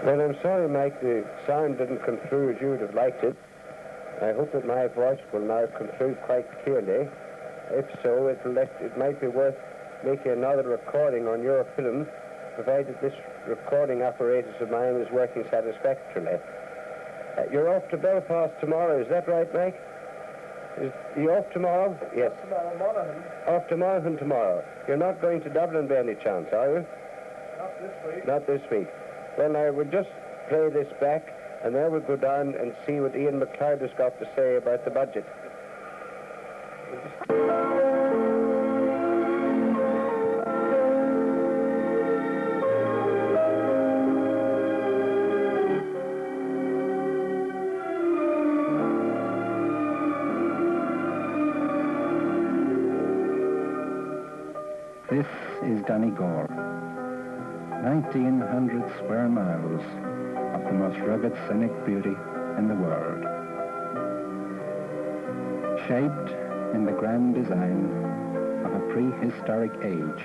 Well, I'm sorry, Mike, the sound didn't come through as you would have liked it. I hope that my voice will now come through quite clearly. If so, it might be worth making another recording on your film, provided this recording apparatus of mine is working satisfactorily. You're off to Belfast tomorrow, is that right, Mike? Are you off tomorrow? Yes. Monaghan. Off to Monaghan tomorrow. You're not going to Dublin by any chance, are you? Not this week. Not this week. Well, I will just play this back, and then we'll go down and see what Ian McLeod has got to say about the budget. This is Donegal, 1,900 square miles of the most rugged scenic beauty in the world. Shaped in the grand design of a prehistoric age,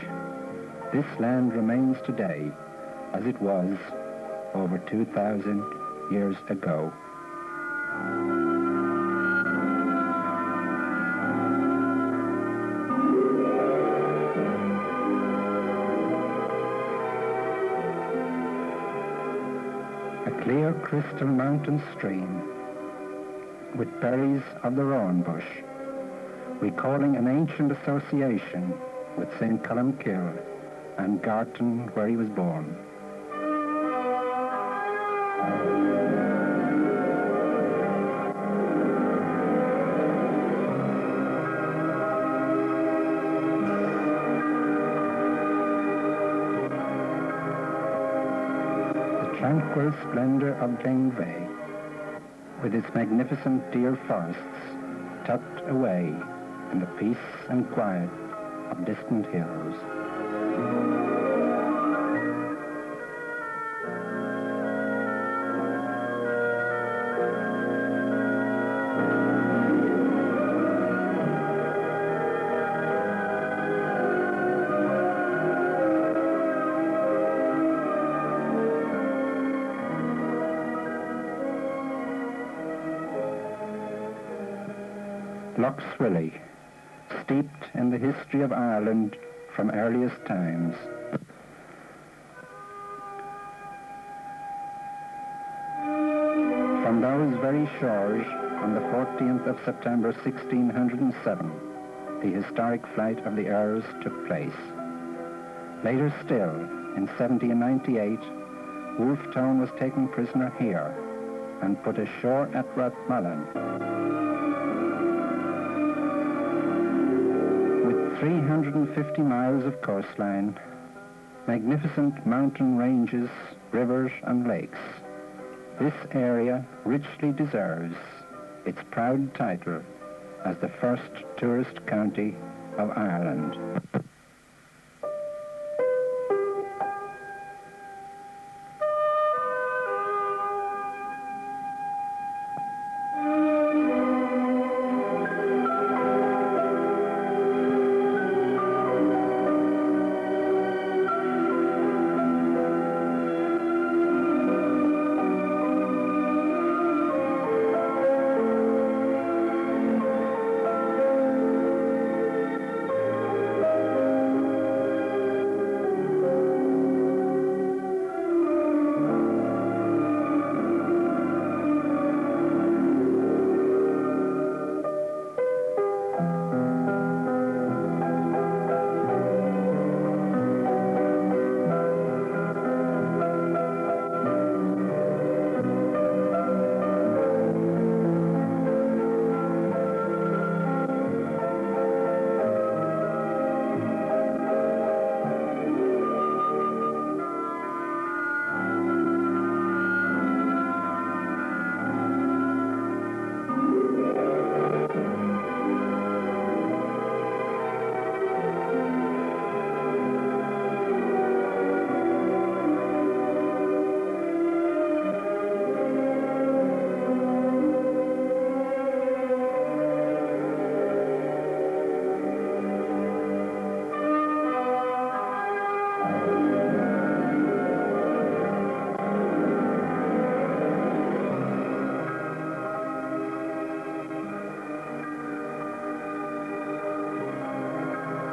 this land remains today as it was over 2,000 years ago. A clear crystal mountain stream with berries of the rowan bush, recalling an ancient association with St. Columcille and Garton, where he was born. Tranquil splendor of Glenveigh, with its magnificent deer forests tucked away in the peace and quiet of distant hills. Lough Swilly, steeped in the history of Ireland from earliest times. From those very shores, on the 14th of September 1607, the historic flight of the Earls took place. Later still, in 1798, Wolfe Tone was taken prisoner here and put ashore at Rathmullen. 350 miles of coastline, magnificent mountain ranges, rivers and lakes. This area richly deserves its proud title as the first tourist county of Ireland.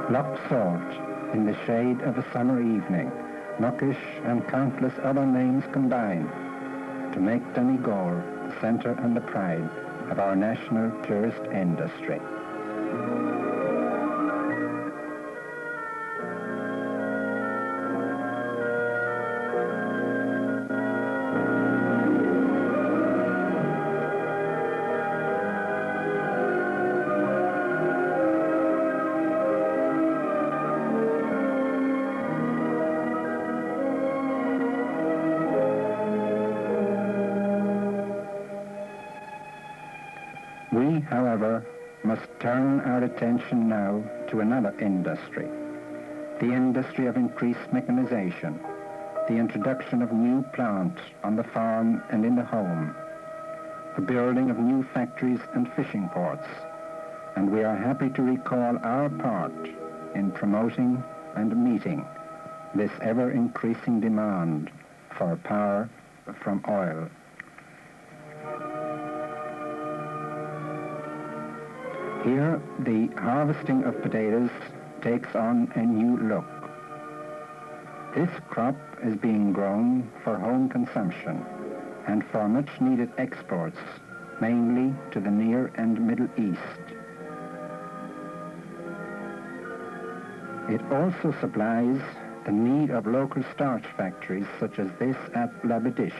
Loch Salt, in the shade of a summer evening, Muckish and countless other names combine to make Donegal the centre and the pride of our national tourist industry. We, however, must turn our attention now to another industry, the industry of increased mechanization, the introduction of new plants on the farm and in the home, the building of new factories and fishing ports, and we are happy to recall our part in promoting and meeting this ever-increasing demand for power from oil. Here, the harvesting of potatoes takes on a new look. This crop is being grown for home consumption and for much-needed exports, mainly to the Near and Middle East. It also supplies the need of local starch factories such as this at Labadish,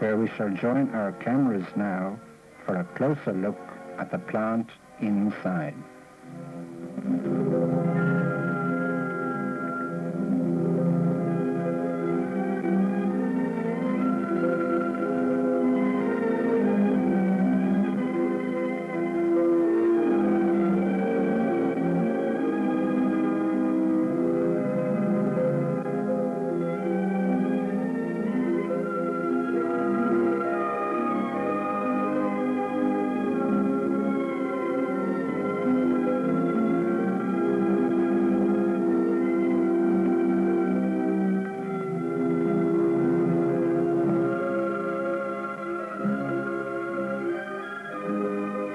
where we shall join our cameras now for a closer look at the plant inside.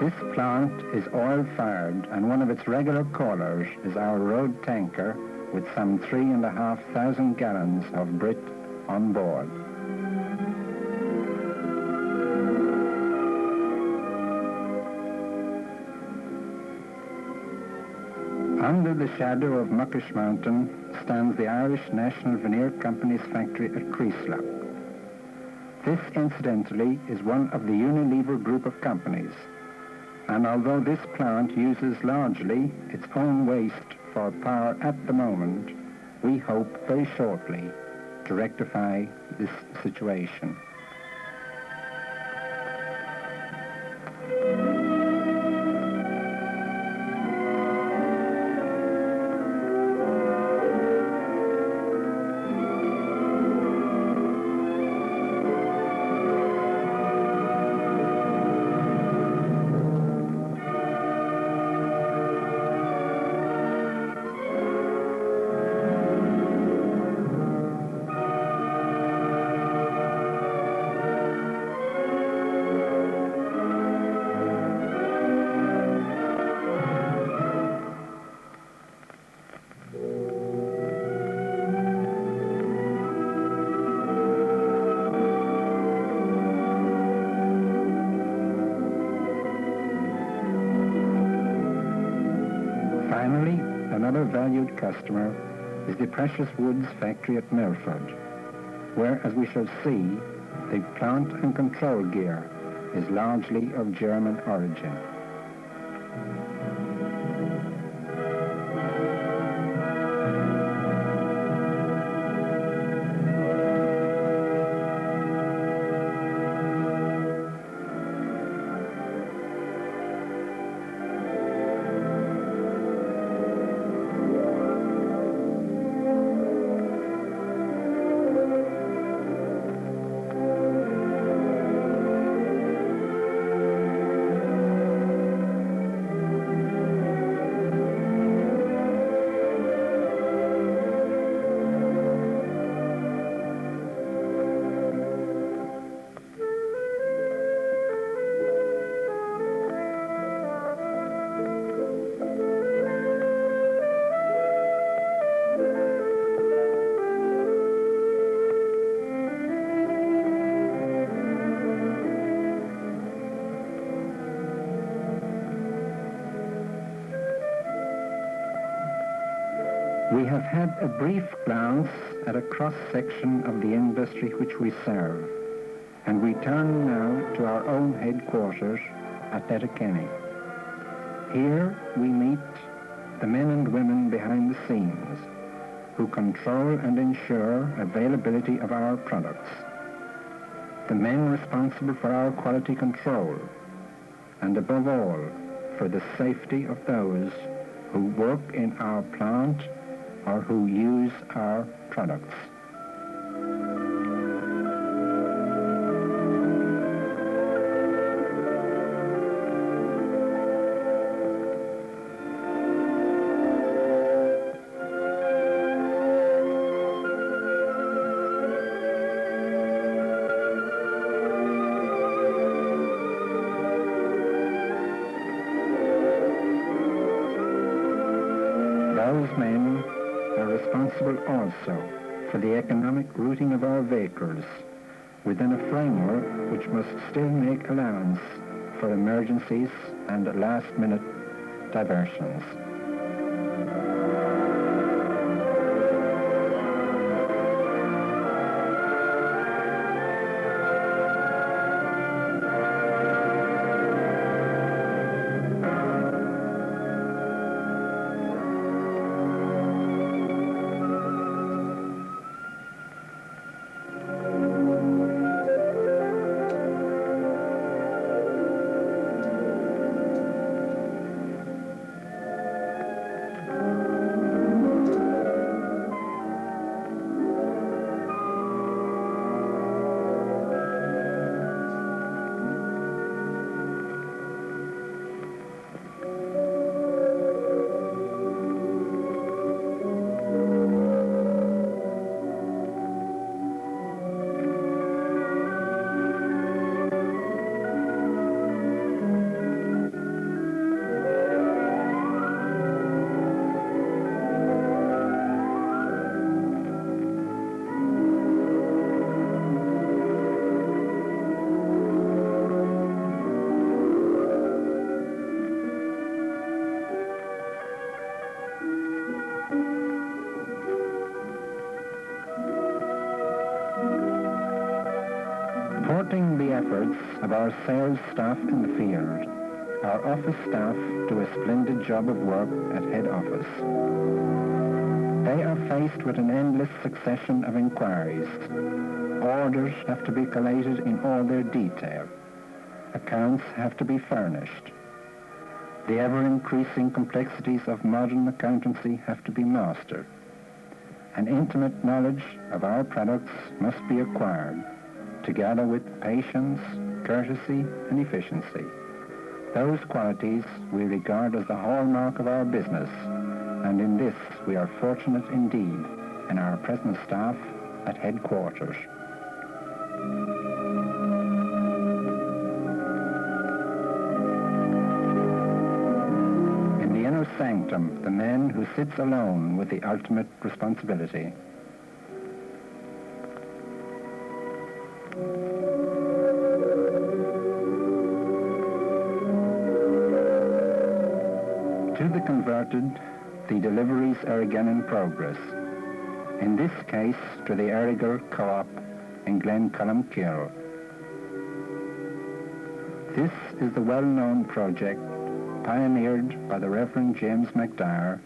This plant is oil-fired, and one of its regular callers is our road tanker with some 3,500 gallons of Brit on board. Under the shadow of Muckish Mountain stands the Irish National Veneer Company's factory at Creeslough. This, incidentally, is one of the Unilever group of companies, and although this plant uses largely its own waste for power at the moment, we hope very shortly to rectify this situation. Finally, another valued customer is the Precious Woods factory at Milford, where, as we shall see, the plant and control gear is largely of German origin. have had a brief glance at a cross-section of the industry which we serve, and we turn now to our own headquarters at Letterkenny. Here we meet the men and women behind the scenes who control and ensure availability of our products, the men responsible for our quality control, and above all, for the safety of those who work in our plant or who use our products. Those men are responsible also for the economic routing of our vehicles within a framework which must still make allowance for emergencies and last-minute diversions. Supporting the efforts of our sales staff in the field, our office staff do a splendid job of work at head office. They are faced with an endless succession of inquiries. Orders have to be collated in all their detail. Accounts have to be furnished. The ever-increasing complexities of modern accountancy have to be mastered. An intimate knowledge of our products must be acquired, together with patience, courtesy, and efficiency. Those qualities we regard as the hallmark of our business, and in this we are fortunate indeed in our present staff at headquarters. In the inner sanctum, the man who sits alone with the ultimate responsibility. To the converted, the deliveries are again in progress. In this case, to the Errigal Co-op in Glencullen. This is the well-known project pioneered by the Reverend James McDyer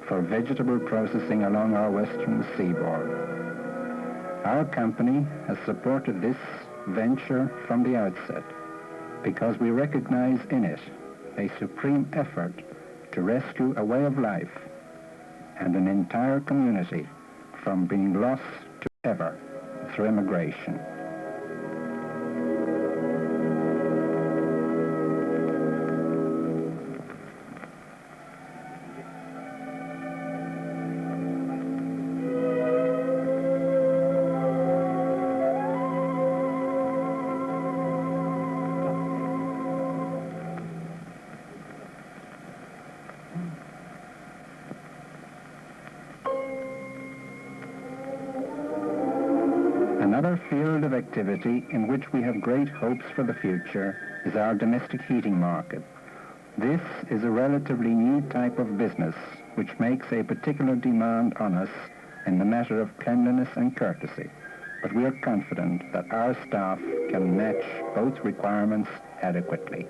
for vegetable processing along our western seaboard. Our company has supported this venture from the outset because we recognize in it a supreme effort to rescue a way of life and an entire community from being lost to ever through immigration. Another field of activity in which we have great hopes for the future is our domestic heating market. This is a relatively new type of business which makes a particular demand on us in the matter of cleanliness and courtesy, but we are confident that our staff can match both requirements adequately.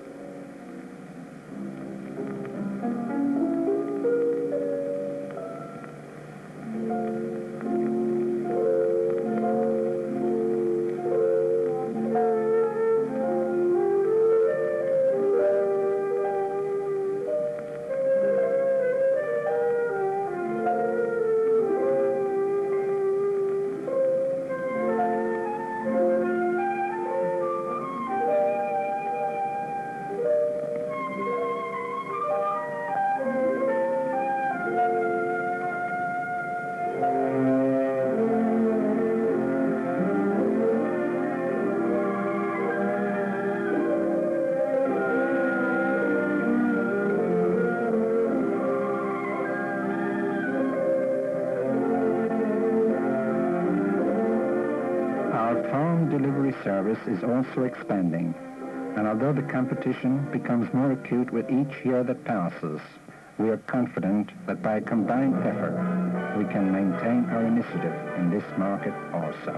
Delivery service is also expanding, and although the competition becomes more acute with each year that passes, we are confident that by combined effort we can maintain our initiative in this market also.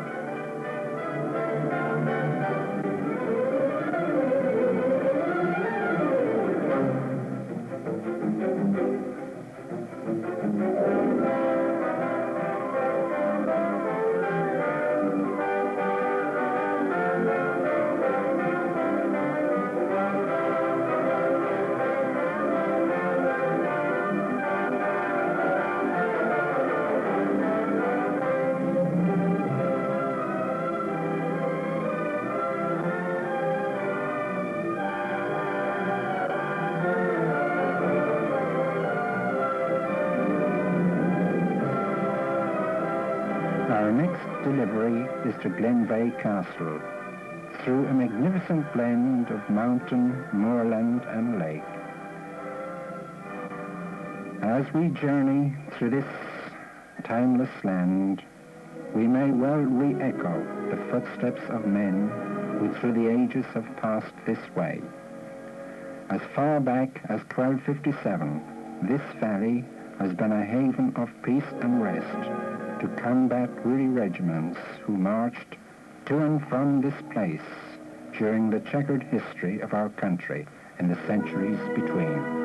Our next delivery is to Glen Bay Castle, through a magnificent blend of mountain, moorland and lake. As we journey through this timeless land, we may well re-echo the footsteps of men who through the ages have passed this way. As far back as 1257, this valley has been a haven of peace and rest to combat weary regiments who marched to and from this place during the checkered history of our country in the centuries between.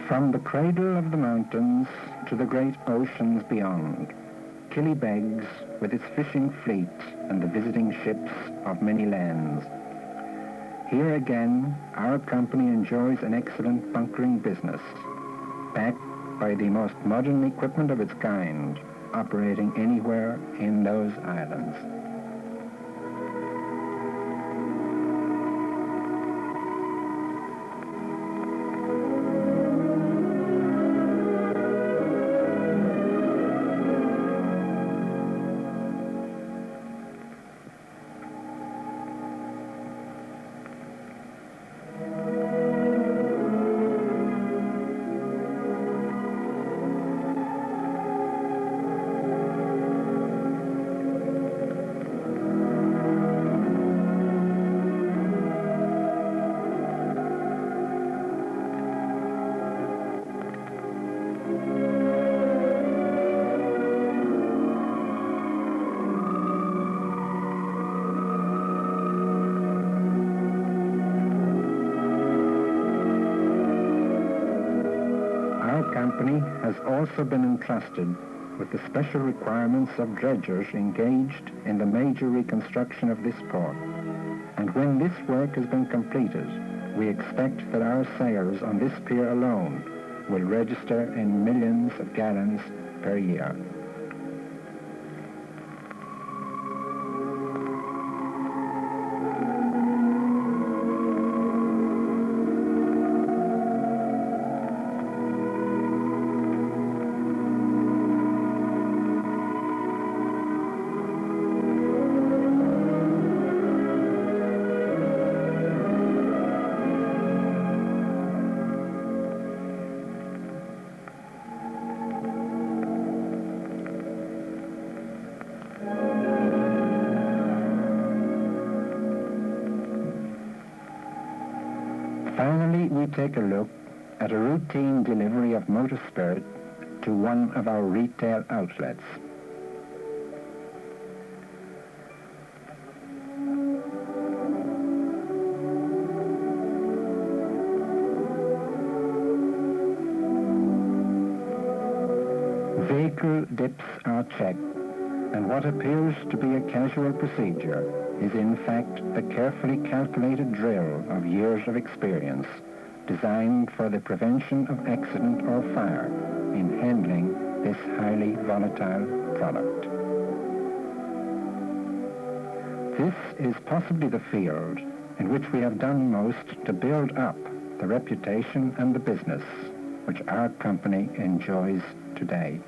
From the cradle of the mountains to the great oceans beyond, Killy begs with its fishing fleet and the visiting ships of many lands. Here again, our company enjoys an excellent bunkering business, backed by the most modern equipment of its kind, operating anywhere in those islands. Has also been entrusted with the special requirements of dredgers engaged in the major reconstruction of this port. And when this work has been completed, we expect that our sailors on this pier alone will register in millions of gallons per year. Finally, we take a look at a routine delivery of motor spirit to one of our retail outlets. Vehicle dips are checked, and what appears to be a casual procedure is in fact a carefully calculated drill of years of experience designed for the prevention of accident or fire in handling this highly volatile product. This is possibly the field in which we have done most to build up the reputation and the business which our company enjoys today.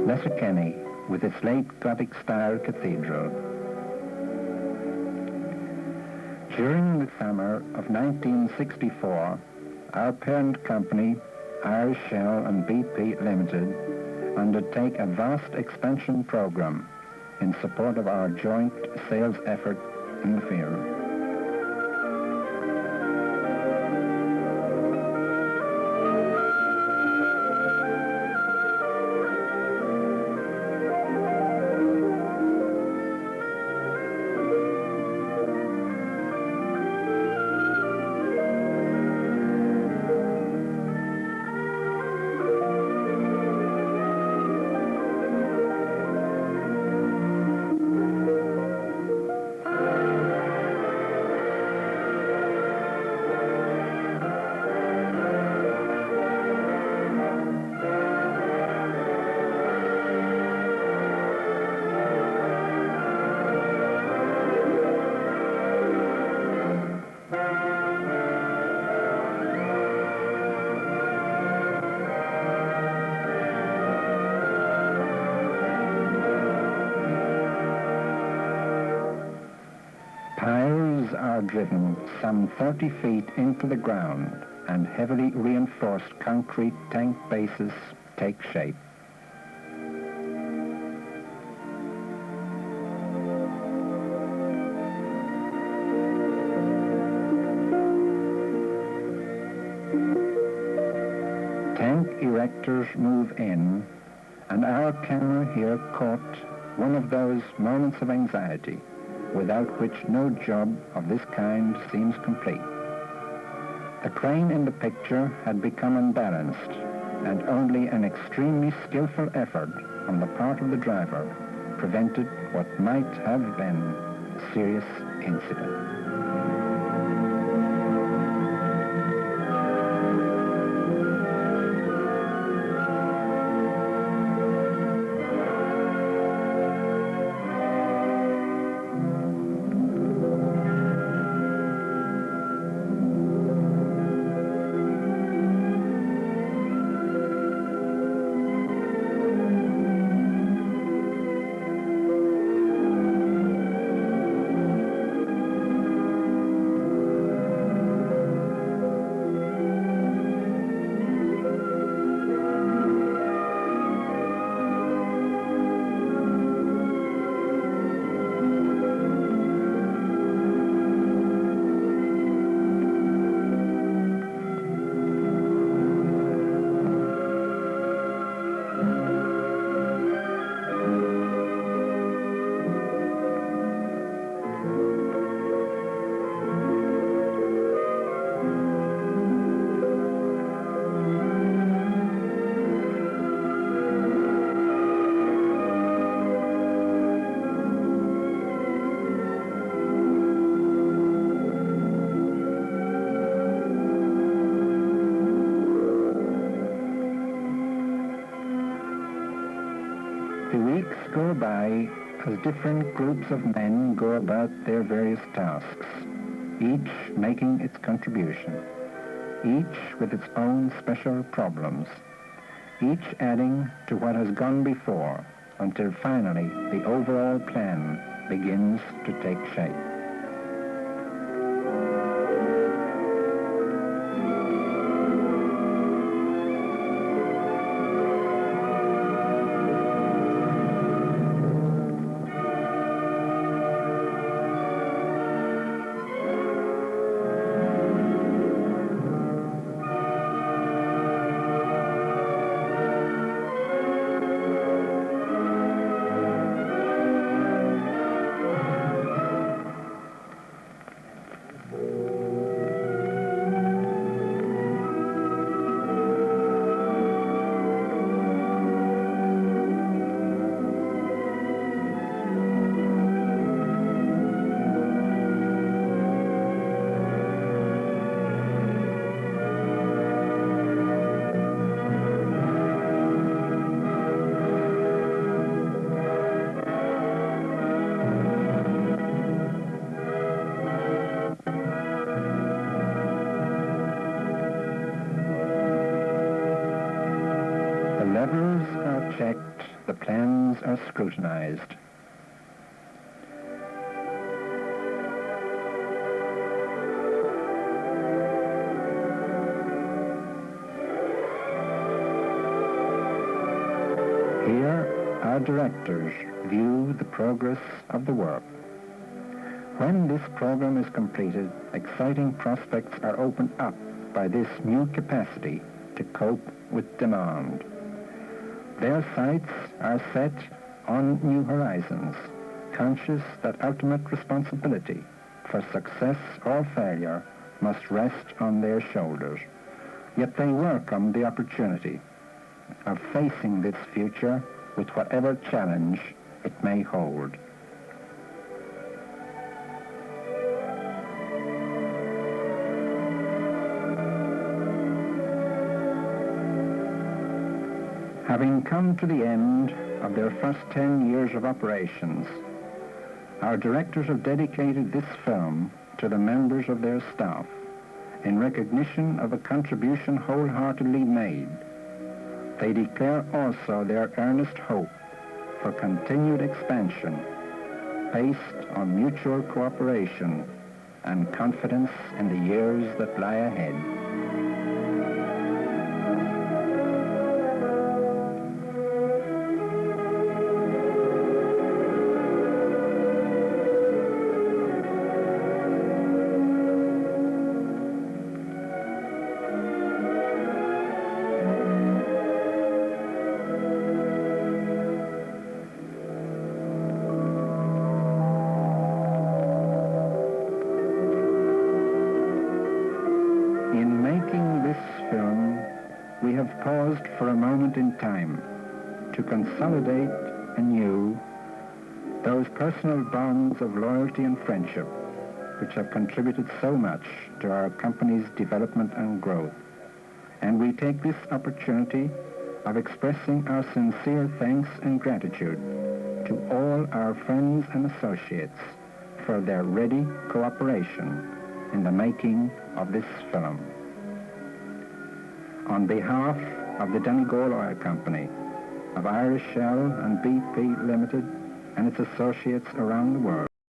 Letterkenny, with its late Gothic-style cathedral. During the summer of 1964, our parent company, Irish Shell and BP Limited, undertake a vast expansion program in support of our joint sales effort in the field. Piles are driven some 30 feet into the ground and heavily reinforced concrete tank bases take shape. Tank erectors move in, and our camera here caught one of those moments of anxiety without which no job of this kind seems complete. The crane in the picture had become unbalanced, and only an extremely skillful effort on the part of the driver prevented what might have been a serious incident. The weeks go by as different groups of men go about their various tasks, each making its contribution, each with its own special problems, each adding to what has gone before, until finally the overall plan begins to take shape. The levers are checked, the plans are scrutinized. Here, our directors view the progress of the work. When this program is completed, exciting prospects are opened up by this new capacity to cope with demand. Their sights are set on new horizons, conscious that ultimate responsibility for success or failure must rest on their shoulders. Yet they welcome the opportunity of facing this future with whatever challenge it may hold. Having come to the end of their first 10 years of operations, our directors have dedicated this film to the members of their staff in recognition of a contribution wholeheartedly made. They declare also their earnest hope for continued expansion based on mutual cooperation and confidence in the years that lie ahead. We have paused for a moment in time to consolidate anew those personal bonds of loyalty and friendship which have contributed so much to our company's development and growth. And we take this opportunity of expressing our sincere thanks and gratitude to all our friends and associates for their ready cooperation in the making of this film. On behalf of the Donegal Oil Company, of Irish Shell and BP Limited and its associates around the world,